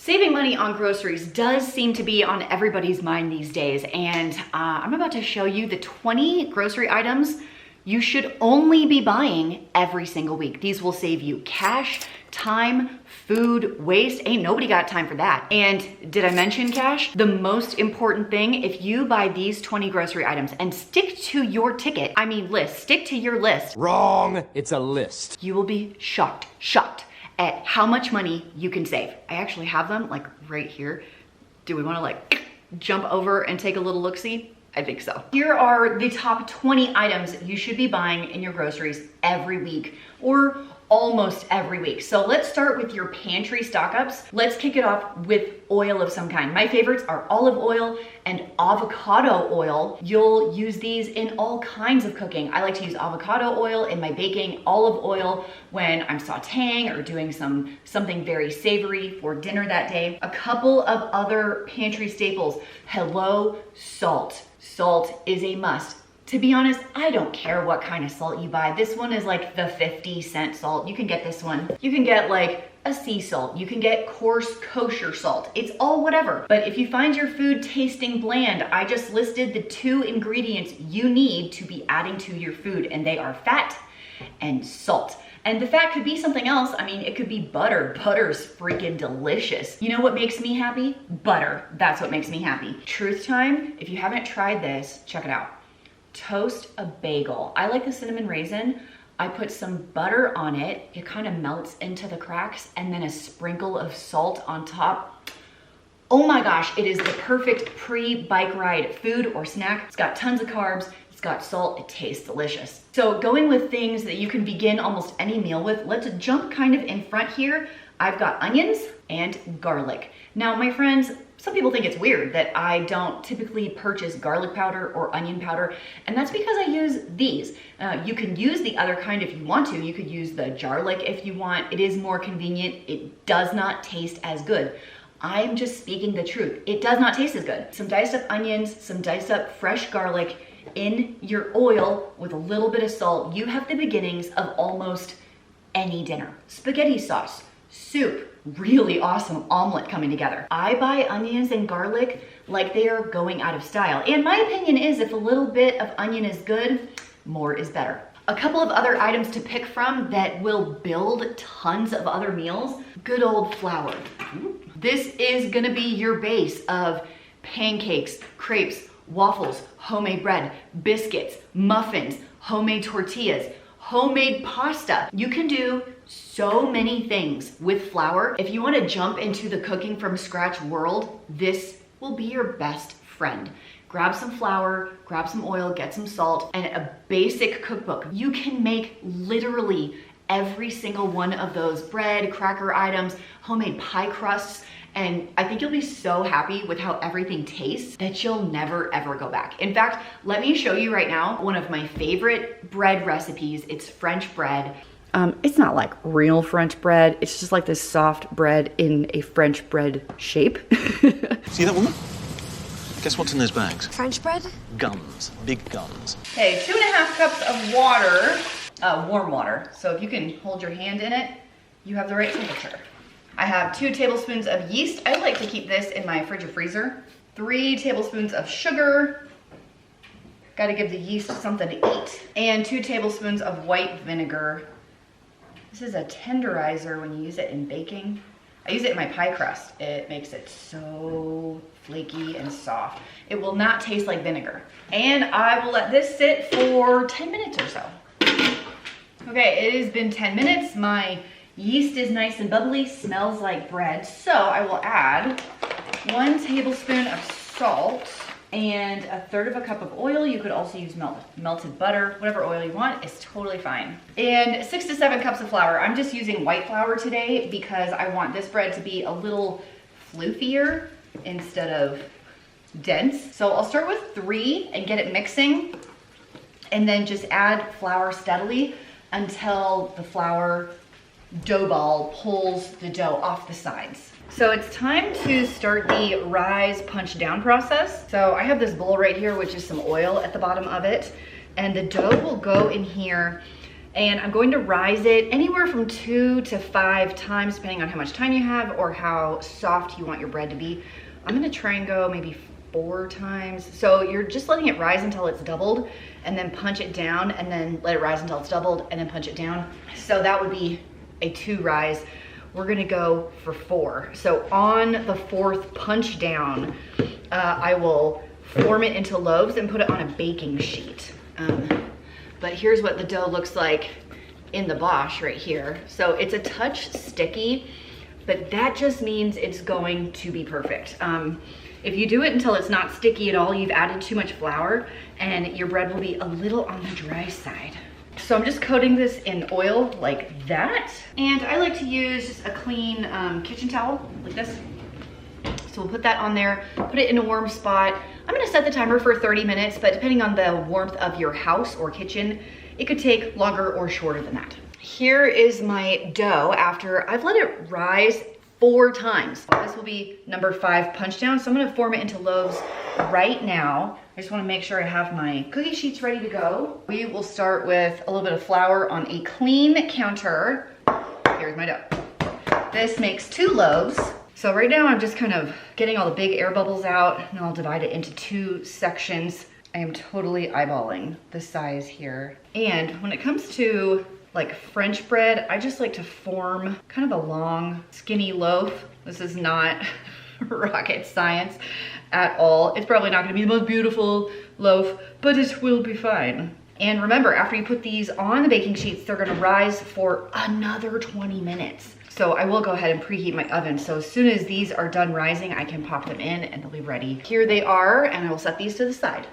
Saving money on groceries does seem to be on everybody's mind these days, and I'm about to show you the 20 grocery items you should only be buying every single week. These will save you cash, time, food, waste. Ain't nobody got time for that. And did I mention cash? The most important thing, if you buy these 20 grocery items and stick to your ticket, I mean list, stick to your list. Wrong, it's a list. You will be shocked at how much money you can save. I actually have them like right here. Do we wanna like jump over and take a little look-see? I think so. Here are the top 20 items you should be buying in your groceries every week, or almost every week. So let's start with your pantry stock-ups. Let's kick it off with oil of some kind. My favorites are olive oil and avocado oil. You'll use these in all kinds of cooking. I like to use avocado oil in my baking, olive oil when I'm sauteing or doing something very savory for dinner that day. A couple of other pantry staples. Hello, salt. Salt is a must. To be honest, I don't care what kind of salt you buy. This one is like the 50-cent salt. You can get this one. You can get like a sea salt. You can get coarse kosher salt. It's all whatever. But if you find your food tasting bland, I just listed the 2 ingredients you need to be adding to your food, and they are fat and salt. And the fat could be something else. I mean, it could be butter. Butter's freaking delicious. You know what makes me happy? Butter. That's what makes me happy. Truth time, if you haven't tried this, check it out. Toast a bagel. I like the cinnamon raisin. I put some butter on it. It kind of melts into the cracks, and then a sprinkle of salt on top. Oh my gosh, it is the perfect pre-bike ride food or snack. It's got tons of carbs. It's got salt, it tastes delicious. So going with things that you can begin almost any meal with, let's jump kind of in front here. I've got onions and garlic. Now, my friends, some people think it's weird that I don't typically purchase garlic powder or onion powder, and that's because I use these. You can use the other kind if you want to. You could use the jarlic if you want. It is more convenient. It does not taste as good. I'm just speaking the truth. It does not taste as good. Some diced up onions, some diced up fresh garlic in your oil with a little bit of salt. You have the beginnings of almost any dinner. Spaghetti sauce, soup, really awesome omelet coming together. I buy onions and garlic like they are going out of style. And my opinion is if a little bit of onion is good, more is better. A couple of other items to pick from that will build tons of other meals. Good old flour. This is gonna be your base of pancakes, crepes, waffles, homemade bread, biscuits, muffins, homemade tortillas, homemade pasta. You can do so many things with flour. If you want to jump into the cooking from scratch world, this will be your best friend. Grab some flour, grab some oil, get some salt, and a basic cookbook. You can make literally every single one of those bread, cracker items, homemade pie crusts, and I think you'll be so happy with how everything tastes that you'll never ever go back. In fact, let me show you right now one of my favorite bread recipes. It's French bread. It's not like real French bread. It's just like this soft bread in a French bread shape. See that woman? Guess what's in those bags? French bread? Guns. Big guns. Okay, 2.5 cups of water, warm water. So if you can hold your hand in it, you have the right temperature. I have 2 tablespoons of yeast. I like to keep this in my fridge or freezer. 3 tablespoons of sugar. Gotta give the yeast something to eat. And 2 tablespoons of white vinegar. This is a tenderizer when you use it in baking. I use it in my pie crust. It makes it so flaky and soft. It will not taste like vinegar. And I will let this sit for 10 minutes or so. Okay, it has been 10 minutes. My yeast is nice and bubbly, smells like bread. So I will add 1 tablespoon of salt and 1/3 cup of oil. You could also use melted butter, whatever oil you want is totally fine. And 6 to 7 cups of flour. I'm just using white flour today because I want this bread to be a little floofier instead of dense. So I'll start with 3 and get it mixing, and then just add flour steadily until the flour dough ball pulls the dough off the sides. So it's time to start the rise punch down process. So I have this bowl right here, which is some oil at the bottom of it, and the dough will go in here And I'm going to rise it anywhere from 2 to 5 times, depending on how much time you have or how soft you want your bread to be. I'm gonna try and go maybe 4 times. So you're just letting it rise until it's doubled and then punch it down and then let it rise until it's doubled and then punch it down. So that would be a 2 rise. We're gonna go for 4. So on the 4th punch down, I will form it into loaves and put it on a baking sheet. But here's what the dough looks like in the Bosch right here. So it's a touch sticky, but that just means it's going to be perfect. If you do it until it's not sticky at all, you've added too much flour and your bread will be a little on the dry side. So I'm just coating this in oil like that. And I like to use just a clean kitchen towel like this. So we'll put that on there, put it in a warm spot. I'm gonna set the timer for 30 minutes, but depending on the warmth of your house or kitchen, it could take longer or shorter than that. Here is my dough after I've let it rise 4 times. This will be number 5 punch down. So I'm gonna form it into loaves right now. I just wanna make sure I have my cookie sheets ready to go. We will start with a little bit of flour on a clean counter. Here's my dough. This makes 2 loaves. So right now I'm just kind of getting all the big air bubbles out and I'll divide it into 2 sections. I am totally eyeballing the size here. And when it comes to like French bread, I just like to form kind of a long, skinny loaf. This is not rocket science at all. It's probably not gonna be the most beautiful loaf, but it will be fine. And remember, after you put these on the baking sheets, they're gonna rise for another 20 minutes. So I will go ahead and preheat my oven. So as soon as these are done rising, I can pop them in and they'll be ready. Here they are, and I will set these to the side.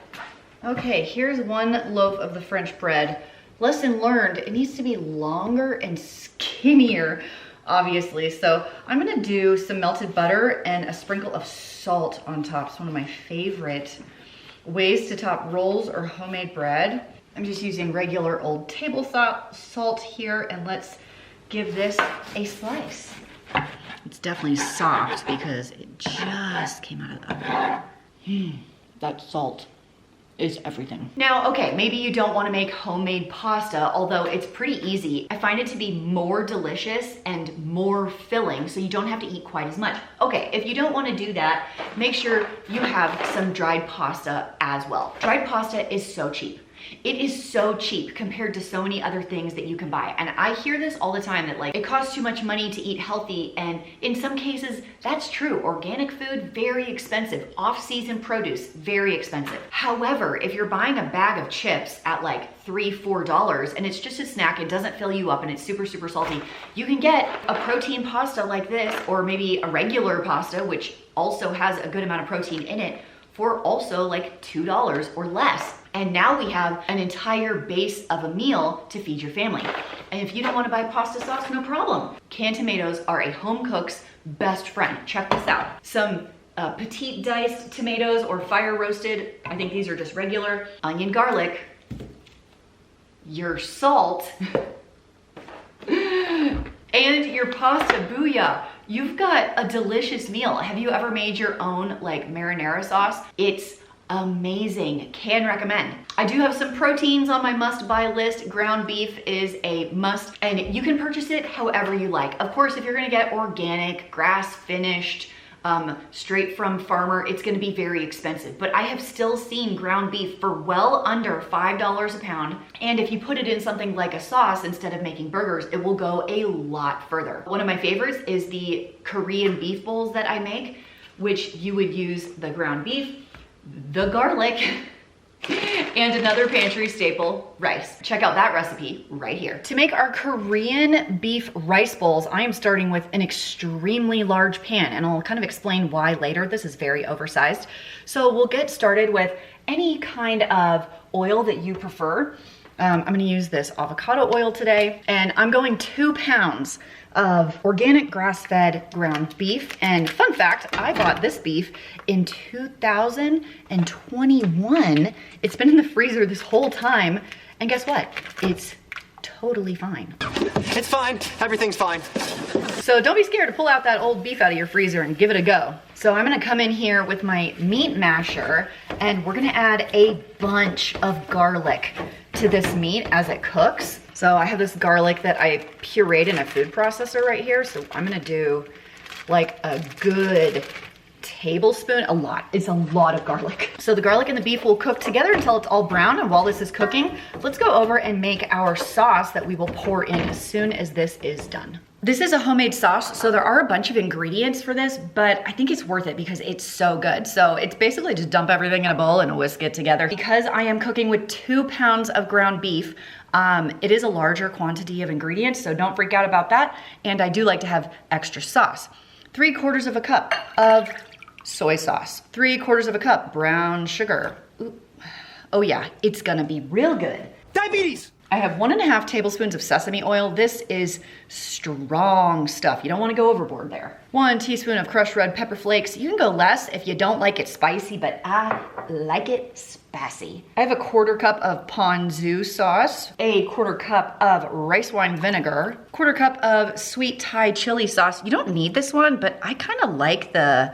Okay, here's 1 loaf of the French bread. Lesson learned, it needs to be longer and skinnier, obviously. So I'm gonna do some melted butter and a sprinkle of salt on top. It's one of my favorite ways to top rolls or homemade bread. I'm just using regular old table salt here, and let's give this a slice. It's definitely soft because it just came out of the oven. That salt is everything. Now, okay, maybe you don't want to make homemade pasta, although it's pretty easy. I find it to be more delicious and more filling, so you don't have to eat quite as much. Okay, if you don't want to do that, make sure you have some dried pasta as well. Dried pasta is so cheap. It is so cheap compared to so many other things that you can buy. And I hear this all the time that like, it costs too much money to eat healthy. And in some cases, that's true. Organic food, very expensive. Off-season produce, very expensive. However, if you're buying a bag of chips at like $3, $4 and it's just a snack, it doesn't fill you up and it's super, super salty, you can get a protein pasta like this, or maybe a regular pasta, which also has a good amount of protein in it, for also like $2 or less. And now we have an entire base of a meal to feed your family. And if you don't want to buy pasta sauce, no problem. Canned tomatoes are a home cook's best friend. Check this out. Some petite diced tomatoes or fire roasted. I think these are just regular. Onion, garlic, your salt, and your pasta. Booyah. You've got a delicious meal. Have you ever made your own like marinara sauce? It's amazing. Can recommend. I do have some proteins on my must-buy list. Ground beef is a must, and you can purchase it however you like. Of course, if you're gonna get organic, grass-finished, straight from farmer, it's gonna be very expensive. But I have still seen ground beef for well under $5 a pound. And if you put it in something like a sauce instead of making burgers, it will go a lot further. One of my favorites is the Korean beef bowls that I make, which you would use the ground beef, the garlic, and another pantry staple, rice. Check out that recipe right here. To make our Korean beef rice bowls, I am starting with an extremely large pan, and I'll kind of explain why later. This is very oversized. So we'll get started with any kind of oil that you prefer. I'm gonna use this avocado oil today, and I'm going 2 pounds of organic grass-fed ground beef. And fun fact, I bought this beef in 2021. It's been in the freezer this whole time, and guess what? It's totally fine. It's fine. Everything's fine. So don't be scared to pull out that old beef out of your freezer and give it a go. So I'm gonna come in here with my meat masher, and we're gonna add a bunch of garlic. to this meat as it cooks. So I have this garlic that I pureed in a food processor right here. So I'm gonna do like a good tablespoon, it's a lot of garlic. So the garlic and the beef will cook together until it's all brown, and while this is cooking, let's go over and make our sauce that we will pour in as soon as this is done. This is a homemade sauce, so there are a bunch of ingredients for this, but I think it's worth it because it's so good. So it's basically just dump everything in a bowl and whisk it together. Because I am cooking with 2 pounds of ground beef, it is a larger quantity of ingredients, so don't freak out about that. And I do like to have extra sauce. 3/4 of a cup of soy sauce, 3/4 of a cup brown sugar. Ooh. Oh yeah, it's gonna be real good. Diabetes! I have 1.5 tablespoons of sesame oil. This is strong stuff. You don't want to go overboard there. 1 teaspoon of crushed red pepper flakes. You can go less if you don't like it spicy, but I like it spicy. I have a 1/4 cup of ponzu sauce, a 1/4 cup of rice wine vinegar, 1/4 cup of sweet Thai chili sauce. You don't need this one, but I kind of like the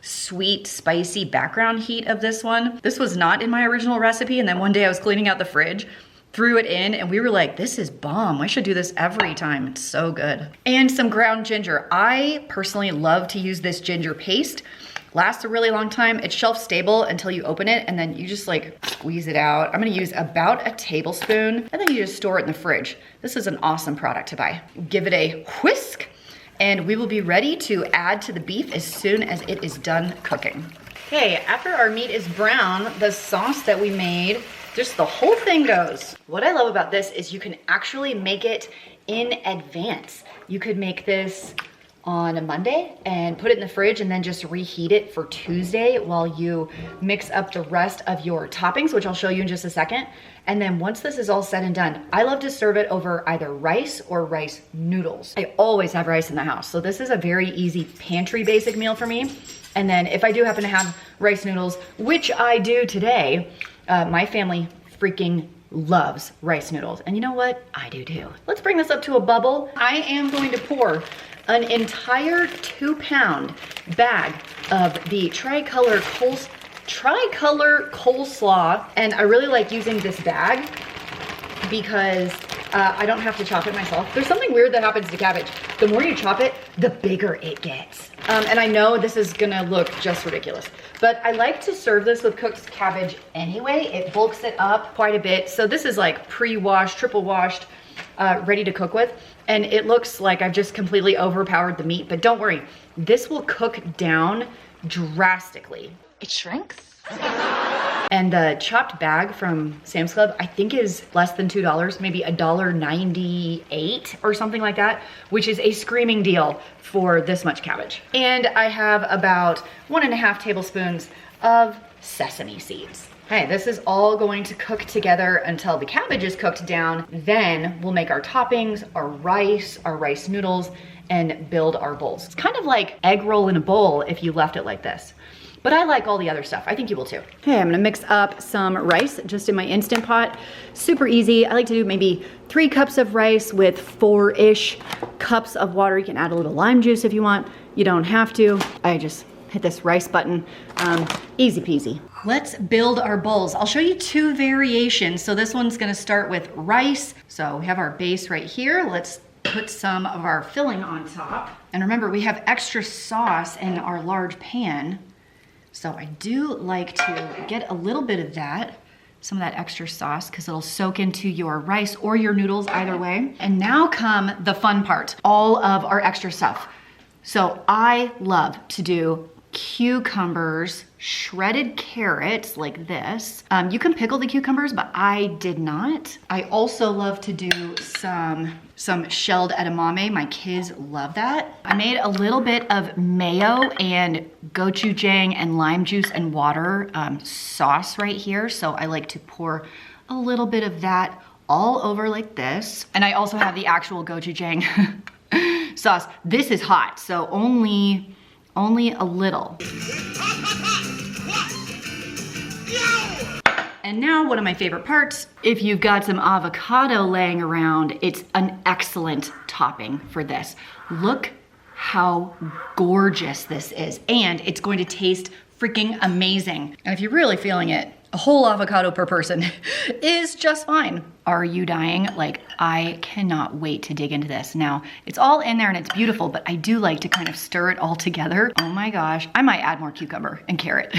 sweet, spicy background heat of this one. This was not in my original recipe, and then one day I was cleaning out the fridge, threw it in, and we were like, this is bomb. I should do this every time. It's so good. And some ground ginger. I personally love to use this ginger paste. Lasts a really long time. It's shelf stable until you open it, and then you just like squeeze it out. I'm gonna use about a tablespoon, and then you just store it in the fridge. This is an awesome product to buy. Give it a whisk, and we will be ready to add to the beef as soon as it is done cooking. Okay, after our meat is brown, the sauce that we made, just the whole thing goes. What I love about this is you can actually make it in advance. You could make this on a Monday and put it in the fridge and then just reheat it for Tuesday while you mix up the rest of your toppings, which I'll show you in just a second. And then once this is all said and done, I love to serve it over either rice or rice noodles. I always have rice in the house, so this is a very easy pantry basic meal for me. And then if I do happen to have rice noodles, which I do today, my family freaking loves rice noodles. And you know what? I do too. Let's bring this up to a bubble. I am going to pour an entire 2-pound bag of the tricolor coleslaw. And I really like using this bag because I don't have to chop it myself. There's something weird that happens to cabbage. The more you chop it, the bigger it gets. And I know this is gonna look just ridiculous, but I like to serve this with cooked cabbage anyway. It bulks it up quite a bit. So this is like pre-washed, triple washed, ready to cook with. And it looks like I've just completely overpowered the meat, but don't worry, this will cook down drastically. It shrinks. And the chopped bag from Sam's Club, I think is less than $2, maybe $1.98 or something like that, which is a screaming deal for this much cabbage. And I have about 1.5 tablespoons of sesame seeds. Okay, this is all going to cook together until the cabbage is cooked down. Then we'll make our toppings, our rice noodles, and build our bowls. It's kind of like egg roll in a bowl if you left it like this. But I like all the other stuff. I think you will too. Okay, I'm gonna mix up some rice just in my Instant Pot. Super easy. I like to do maybe 3 cups of rice with 4-ish cups of water. You can add a little lime juice if you want. You don't have to. I just hit this rice button. Easy peasy. Let's build our bowls. I'll show you 2 variations. So this one's gonna start with rice. So we have our base right here. Let's put some of our filling on top. And remember, we have extra sauce in our large pan. So I do like to get a little bit of that, some of that extra sauce, because it'll soak into your rice or your noodles either way. And now come the fun part, all of our extra stuff. So I love to do cucumbers, shredded carrots like this. You can pickle the cucumbers, but I did not. I also love to do some shelled edamame. My kids love that. I made a little bit of mayo and gochujang and lime juice and water sauce right here. So I like to pour a little bit of that all over like this. And I also have the actual gochujang sauce. This is hot, so only a little. And now one of my favorite parts, if you've got some avocado laying around, it's an excellent topping for this. Look how gorgeous this is. And it's going to taste freaking amazing. And if you're really feeling it, A whole avocado per person is just fine. Are you dying? Like, I cannot wait to dig into this. Now, it's all in there and it's beautiful, but I do like to kind of stir it all together. Oh my gosh, I might add more cucumber and carrot.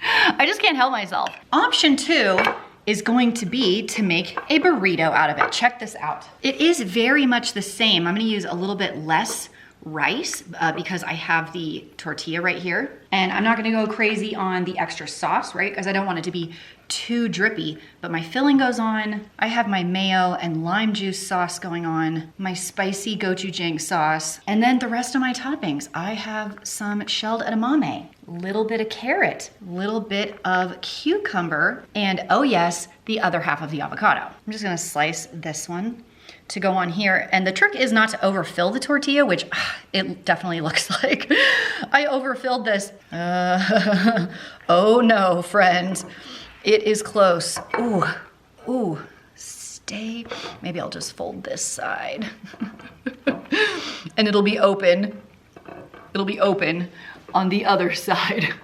I just can't help myself. Option 2 is going to be to make a burrito out of it. Check this out. It is very much the same. I'm gonna use a little bit less rice because I have the tortilla right here. And I'm not gonna go crazy on the extra sauce, right? Because I don't want it to be too drippy, but my filling goes on. I have my mayo and lime juice sauce going on, my spicy gochujang sauce, and then the rest of my toppings. I have some shelled edamame, little bit of carrot, little bit of cucumber, and oh yes, the other half of the avocado. I'm just gonna slice this one to go on here. And the trick is not to overfill the tortilla, which it definitely looks like. I overfilled this. Oh no, friend. It is close. Ooh, ooh, stay. Maybe I'll just fold this side. And it'll be open. It'll be open on the other side.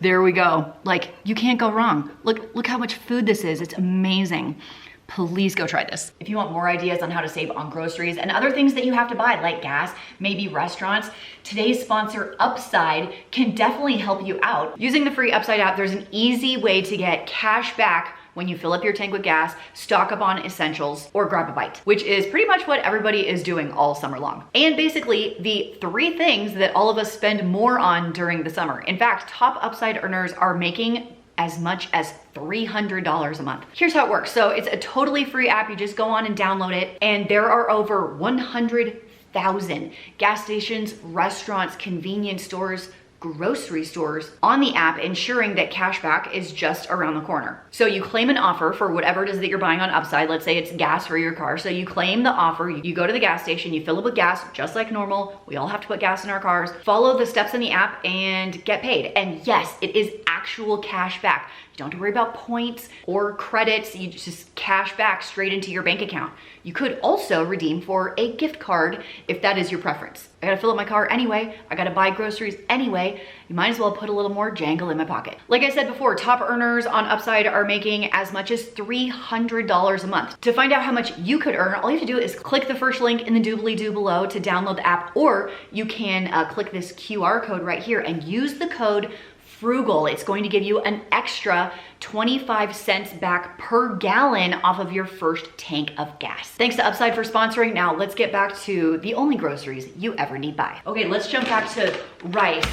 There we go. Like, you can't go wrong. Look how much food this is. It's amazing. Please go try this. If you want more ideas on how to save on groceries and other things that you have to buy, like gas, maybe restaurants, today's sponsor, Upside, can definitely help you out. Using the free Upside app, there's an easy way to get cash back when you fill up your tank with gas, stock up on essentials, or grab a bite, which is pretty much what everybody is doing all summer long. And basically the 3 things that all of us spend more on during the summer. In fact, top Upside earners are making as much as $300 a month. Here's how it works. So it's a totally free app. You just go on and download it. And there are over 100,000 gas stations, restaurants, convenience stores, grocery stores on the app, ensuring that cashback is just around the corner. So you claim an offer for whatever it is that you're buying on Upside. Let's say it's gas for your car. So you claim the offer, you go to the gas station, you fill up with gas just like normal. We all have to put gas in our cars. Follow the steps in the app and get paid. And yes, it is actual cash back. You don't have to worry about points or credits. You just cash back straight into your bank account. You could also redeem for a gift card if that is your preference. I gotta fill up my car anyway. I gotta buy groceries anyway. You might as well put a little more jangle in my pocket. Like I said before, top earners on Upside are making as much as $300 a month. To find out how much you could earn, all you have to do is click the first link in the doobly-doo below to download the app, or you can click this QR code right here and use the code Frugal. It's going to give you an extra 25 cents back per gallon off of your first tank of gas. Thanks to Upside for sponsoring. Now let's get back to the only groceries you ever need buy. Okay, let's jump back to rice.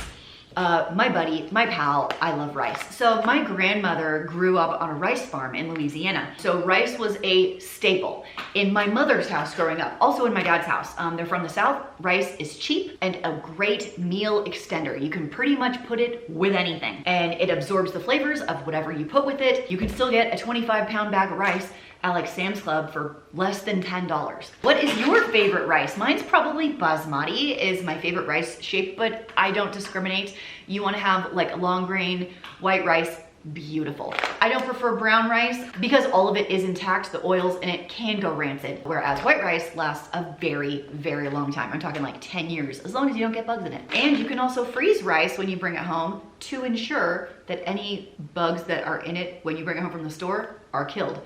My buddy, my pal, I love rice. So my grandmother grew up on a rice farm in Louisiana. So rice was a staple in my mother's house growing up, also in my dad's house. They're from the South. Rice is cheap and a great meal extender. You can pretty much put it with anything and it absorbs the flavors of whatever you put with it. You can still get a 25-pound bag of rice at like Sam's Club for less than $10. What is your favorite rice? Mine's probably basmati is my favorite rice shape, but I don't discriminate. You wanna have like long grain, white rice, beautiful. I don't prefer brown rice because all of it is intact. The oils in it can go rancid, whereas white rice lasts a very, very long time. I'm talking like 10 years, as long as you don't get bugs in it. And you can also freeze rice when you bring it home to ensure that any bugs that are in it when you bring it home from the store are killed.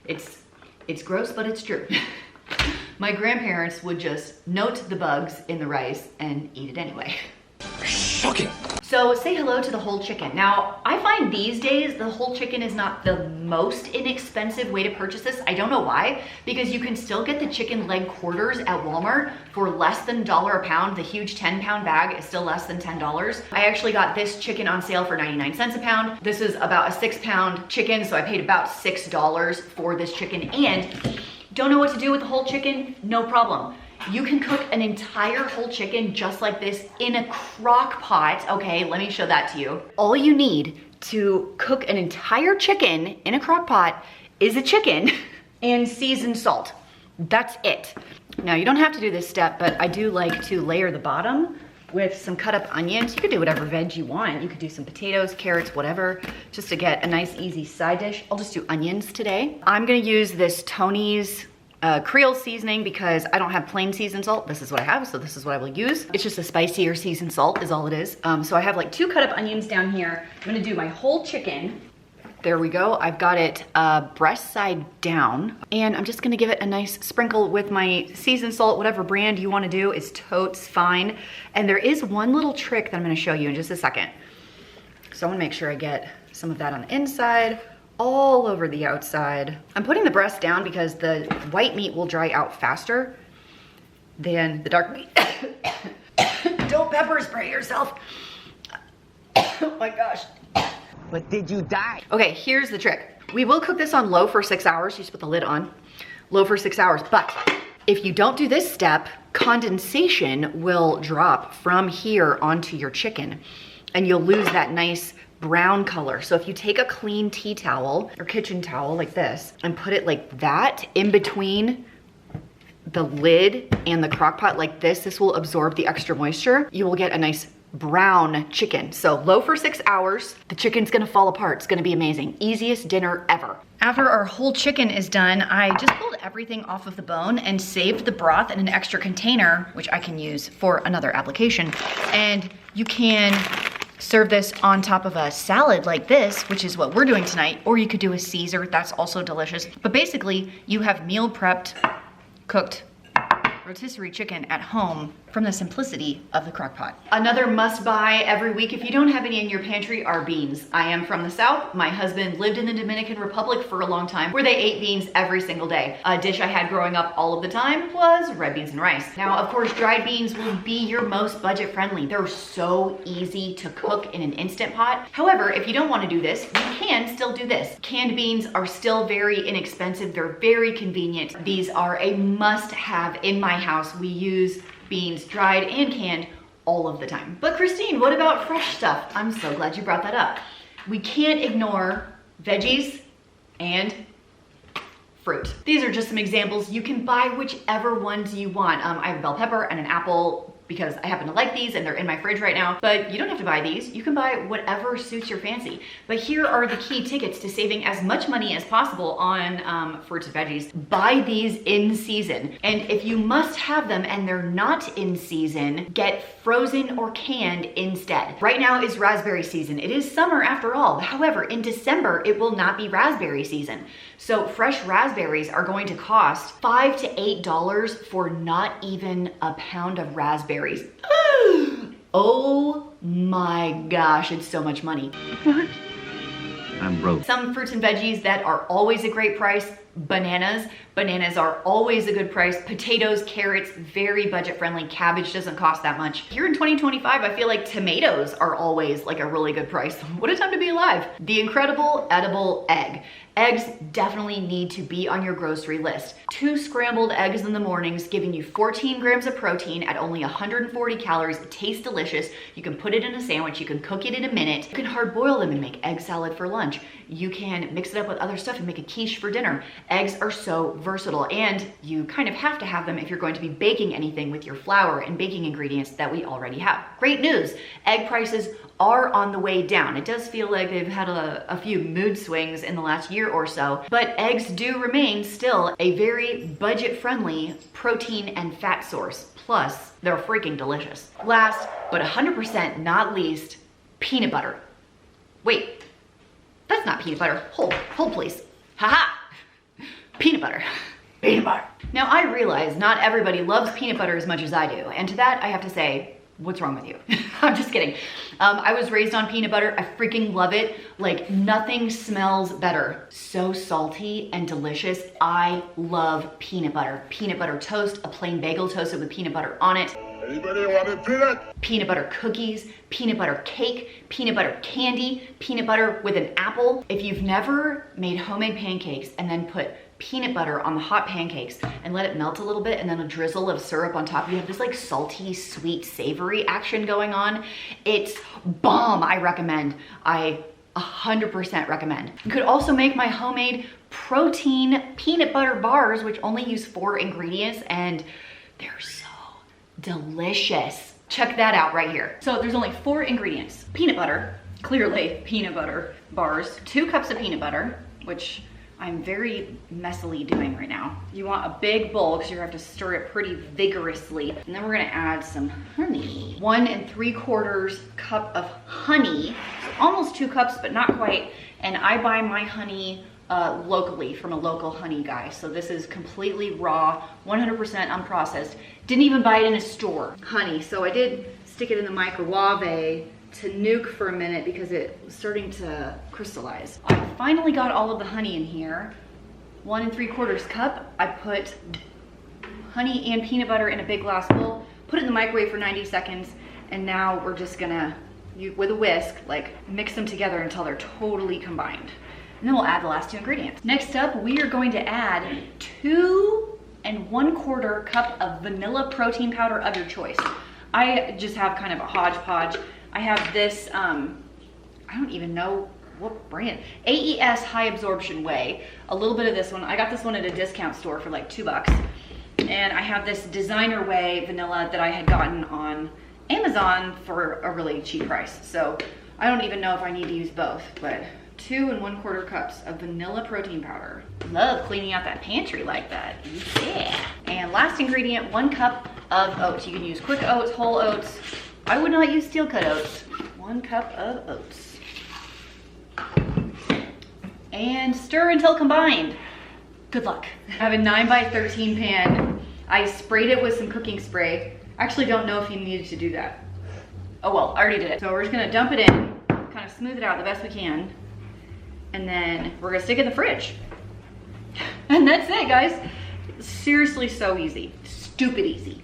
It's gross, but it's true. My grandparents would just note the bugs in the rice and eat it anyway. Shocking. So say hello to the whole chicken. Now, I find these days the whole chicken is not the most inexpensive way to purchase this. I don't know why, because you can still get the chicken leg quarters at Walmart for less than $1 a pound. The huge 10-pound bag is still less than $10. I actually got this chicken on sale for 99 cents a pound. This is about a 6-pound chicken, so I paid about $6 for this chicken. And don't know what to do with the whole chicken? No problem. You can cook an entire whole chicken just like this in a crock pot. Okay, let me show that to you. All you need to cook an entire chicken in a crock pot is a chicken and seasoned salt. That's it. Now, you don't have to do this step, but I do like to layer the bottom with some cut up onions. You could do whatever veg you want. You could do some potatoes, carrots, whatever, just to get a nice easy side dish. I'll just do onions today. I'm gonna use this Tony's Creole seasoning because I don't have plain seasoned salt. This is what I have, so this is what I will use. It's just a spicier seasoned salt is all it is. So I have like 2 cut up onions down here. I'm gonna do my whole chicken. There we go. I've got it breast side down, and I'm just gonna give it a nice sprinkle with my seasoned salt. Whatever brand you wanna do is totes fine. And there is one little trick that I'm gonna show you in just a second. So I wanna make sure I get some of that on the inside, all over the outside. I'm putting the breast down because the white meat will dry out faster than the dark meat. Don't pepper spray yourself. Oh my gosh. But did you die? Okay, here's the trick. We will cook this on low for 6 hours. You just put the lid on. Low for 6 hours. But if you don't do this step, condensation will drop from here onto your chicken, and you'll lose that nice brown color. So if you take a clean tea towel or kitchen towel like this and put it like that in between the lid and the crock pot like this will absorb the extra moisture. You will get a nice brown chicken. So low for 6 hours, the chicken's gonna fall apart. It's gonna be amazing. Easiest dinner ever. After our whole chicken is done, I just pulled everything off of the bone and saved the broth in an extra container, which I can use for another application. And you can serve this on top of a salad like this, which is what we're doing tonight, or you could do a Caesar, that's also delicious. But basically, you have meal prepped, cooked rotisserie chicken at home from the simplicity of the crock pot. Another must buy every week if you don't have any in your pantry are beans. I am from the South. My husband lived in the Dominican Republic for a long time where they ate beans every single day. A dish I had growing up all of the time was red beans and rice. Now, of course, dried beans will be your most budget friendly. They're so easy to cook in an Instant Pot. However, if you don't want to do this, you can still do this. Canned beans are still very inexpensive. They're very convenient. These are a must have in my house. We use beans dried and canned all of the time. But Christine, what about fresh stuff? I'm so glad you brought that up. We can't ignore veggies and fruit. These are just some examples. You can buy whichever ones you want. I have a bell pepper and an apple because I happen to like these and they're in my fridge right now, but you don't have to buy these. You can buy whatever suits your fancy. But here are the key tickets to saving as much money as possible on fruits and veggies. Buy these in season. And if you must have them and they're not in season, get frozen or canned instead. Right now is raspberry season. It is summer after all. However, in December, it will not be raspberry season. So fresh raspberries are going to cost $5 to $8 for not even a pound of raspberries. Oh my gosh, it's so much money. What? I'm broke. Some fruits and veggies that are always a great price. Bananas. Bananas are always a good price. Potatoes, carrots, very budget friendly. Cabbage doesn't cost that much. Here in 2025, I feel like tomatoes are always like a really good price. What a time to be alive. The incredible edible egg. Eggs definitely need to be on your grocery list. 2 scrambled eggs in the mornings, giving you 14 grams of protein at only 140 calories. It tastes delicious. You can put it in a sandwich. You can cook it in a minute. You can hard boil them and make egg salad for lunch. You can mix it up with other stuff and make a quiche for dinner. Eggs are so versatile, and you kind of have to have them if you're going to be baking anything with your flour and baking ingredients that we already have. Great news, egg prices are on the way down. It does feel like they've had a few mood swings in the last year or so, but eggs do remain still a very budget-friendly protein and fat source. Plus, they're freaking delicious. Last, but 100% not least, peanut butter. Wait, that's not peanut butter. Hold please. Haha. Peanut butter. Peanut butter. Now I realize not everybody loves peanut butter as much as I do. And to that I have to say, what's wrong with you? I'm just kidding. I was raised on peanut butter. I freaking love it. Like nothing smells better. So salty and delicious. I love peanut butter. Peanut butter toast, a plain bagel toasted with peanut butter on it. Anybody want a peanut? Peanut butter cookies, peanut butter cake, peanut butter candy, peanut butter with an apple. If you've never made homemade pancakes and then put peanut butter on the hot pancakes and let it melt a little bit and then a drizzle of syrup on top, you have this like salty, sweet, savory action going on. It's bomb. I recommend. I 100% recommend. You could also make my homemade protein peanut butter bars, which only use 4 ingredients, and they're so delicious. Check that out right here. So there's only 4 ingredients. Peanut butter, clearly peanut butter bars, 2 cups of peanut butter, which I'm very messily doing right now. You want a big bowl because you have to stir it pretty vigorously. And then we're gonna add some honey. 1 3/4 cup of honey. So almost 2 cups, but not quite. And I buy my honey locally from a local honey guy. So this is completely raw, 100% unprocessed. Didn't even buy it in a store. Honey, so I did stick it in the microwave to nuke for a minute because it was starting to crystallize. I finally got all of the honey in here. 1 3/4 cup. I put honey and peanut butter in a big glass bowl, put it in the microwave for 90 seconds, and now we're just gonna, with a whisk, like mix them together until they're totally combined. And then we'll add the last 2 ingredients. Next up, we are going to add 2 1/4 cup of vanilla protein powder of your choice. I just have kind of a hodgepodge. I have this, I don't even know what brand, AES High Absorption Whey. A little bit of this one. I got this one at a discount store for like $2. And I have this designer whey vanilla that I had gotten on Amazon for a really cheap price. So I don't even know if I need to use both, but 2 1/4 cups of vanilla protein powder. Love cleaning out that pantry like that. Yeah. And last ingredient, 1 cup of oats. You can use quick oats, whole oats. I would not use steel cut oats. 1 cup of oats. And stir until combined. Good luck. I have a 9x13 pan. I sprayed it with some cooking spray. I actually don't know if you needed to do that. Oh well, I already did it. So we're just gonna dump it in, kind of smooth it out the best we can. And then we're gonna stick it in the fridge. And that's it, guys. Seriously, so easy. Stupid easy.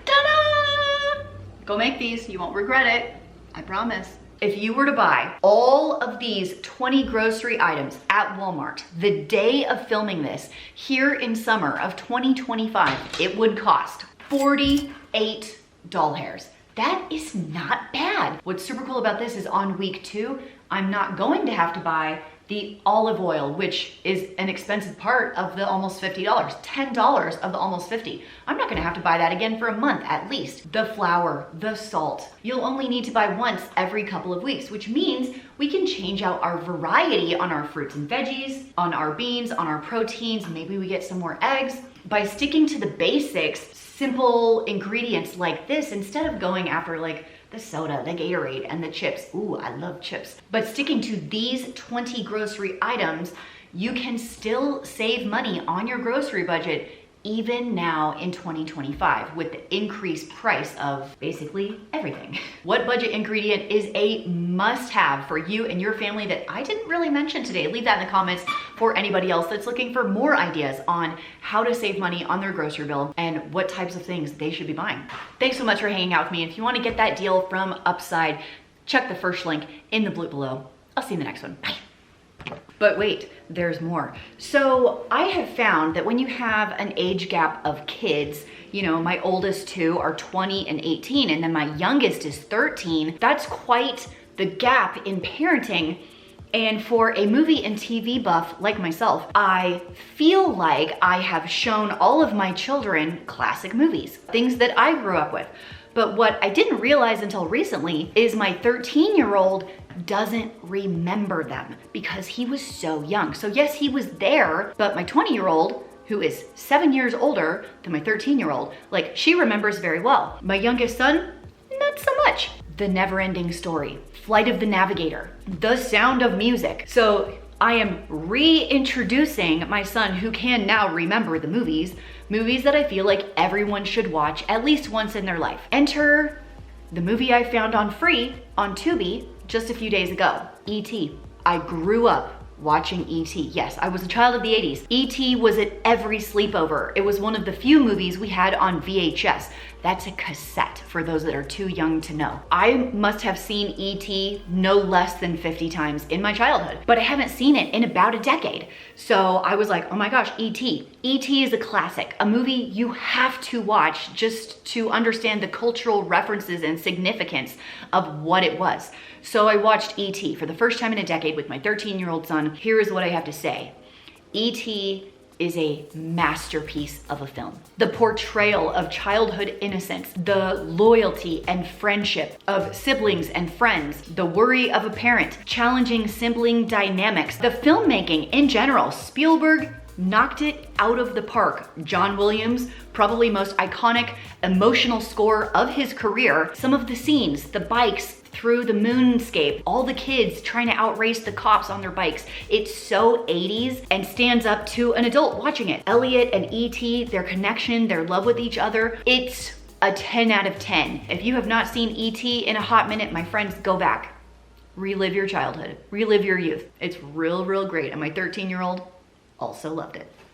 Ta-da! Go make these, you won't regret it. I promise. If you were to buy all of these 20 grocery items at Walmart the day of filming this here in summer of 2025, it would cost 48 doll hairs. That is not bad. What's super cool about this is on week 2, I'm not going to have to buy the olive oil, which is an expensive part of the almost $50, $10 of the almost 50. I'm not gonna have to buy that again for a month at least. The flour, the salt, you'll only need to buy once every couple of weeks, which means we can change out our variety on our fruits and veggies, on our beans, on our proteins, maybe we get some more eggs. By sticking to the basics, simple ingredients like this, instead of going after like the soda, the Gatorade, and the chips. Ooh, I love chips. But sticking to these 20 grocery items, you can still save money on your grocery budget even now in 2025 with the increased price of basically everything. What budget ingredient is a must-have for you and your family that I didn't really mention today? Leave that in the comments for anybody else that's looking for more ideas on how to save money on their grocery bill and what types of things they should be buying. Thanks so much for hanging out with me. If you want to get that deal from Upside, check the first link in the blue below. I'll see you in the next one. Bye. But wait, there's more. So I have found that when you have an age gap of kids, you know, my oldest 2 are 20 and 18, and then my youngest is 13, that's quite the gap in parenting. And for a movie and TV buff like myself, I feel like I have shown all of my children classic movies, things that I grew up with. But what I didn't realize until recently is my 13-year-old doesn't remember them because he was so young. So yes, he was there, but my 20-year-old, who is 7 years older than my 13-year-old, like she remembers very well. My youngest son, not so much. The Never-Ending Story, Flight of the Navigator, The Sound of Music. So I am reintroducing my son, who can now remember the movies that I feel like everyone should watch at least once in their life. Enter the movie I found on free on Tubi just a few days ago, E.T. I grew up watching E.T. Yes, I was a child of the 80s. E.T. was at every sleepover. It was one of the few movies we had on VHS. That's a cassette for those that are too young to know. I must have seen E.T. no less than 50 times in my childhood, but I haven't seen it in about a decade. So I was like, oh my gosh, E.T. E.T. is a classic, a movie you have to watch just to understand the cultural references and significance of what it was. So I watched E.T. for the first time in a decade with my 13-year-old son. Here is what I have to say. E.T. is a masterpiece of a film. The portrayal of childhood innocence, the loyalty and friendship of siblings and friends, the worry of a parent, challenging sibling dynamics, the filmmaking in general. Spielberg knocked it out of the park. John Williams, probably most iconic, emotional score of his career. Some of the scenes, the bikes through the moonscape, all the kids trying to outrace the cops on their bikes. It's so 80s and stands up to an adult watching it. Elliot and E.T., their connection, their love with each other. It's a 10 out of 10. If you have not seen E.T. in a hot minute, my friends, go back. Relive your childhood, relive your youth. It's real, real great. And my 13-year-old also loved it.